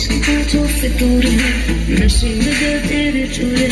इश्क का जो फितूर है नशे में दिल तेरे चूरे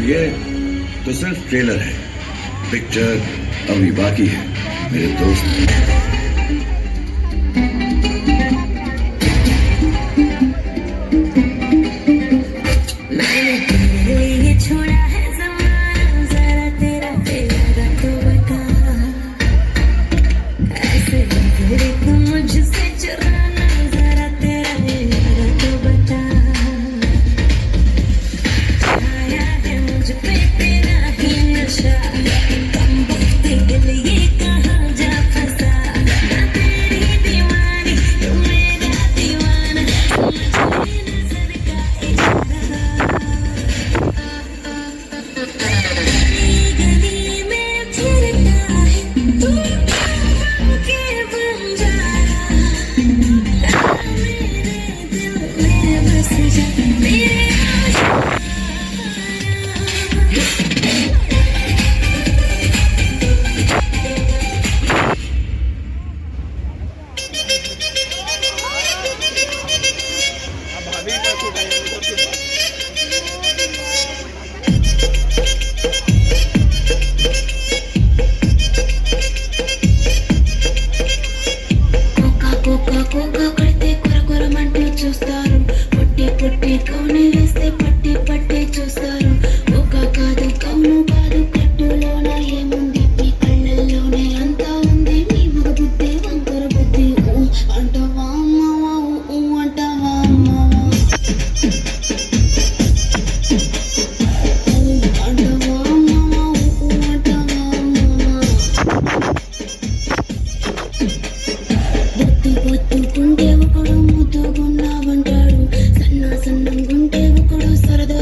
ये तो सिर्फ ट्रेलर है, पिक्चर अभी बाकी है मेरे दोस्त।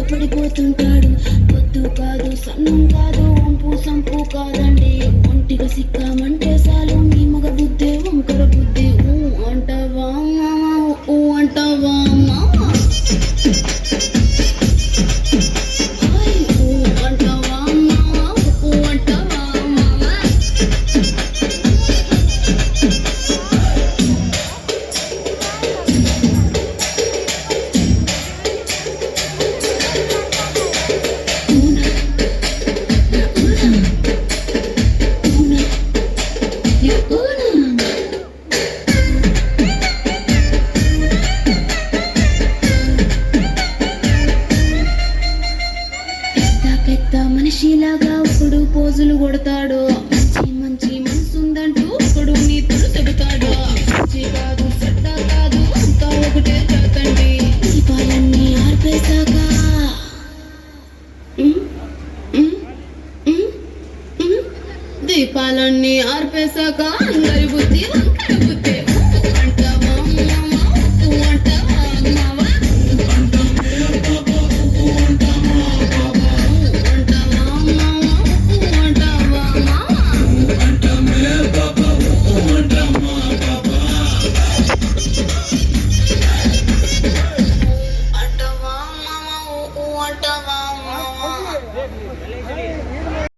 పడిపోతుంటాడు పొద్దు కాదు సన్నం కాదు వంపు సంపు కాదండి ఒంటిగా సిక్కామంటే చాలు నీ మగ బుద్ధి వంకర బుద్ధి అంటావా మామా అంటావా మామా అంటావా మామా అంటావా మామా మనిషిలాగా ఒకడు పోజులు కొడతాడు మంచి మంచి మనసుందంటూ ఒకడు నీతులు చెబుతాడు మంచి కాదు చెడ్డ కాదు అంతా ఒకటే చేతండి దీపాలన్నీ ఆర్పేశాక దీపాలన్నీ ఆర్పేశాక అందరి బుద్ధి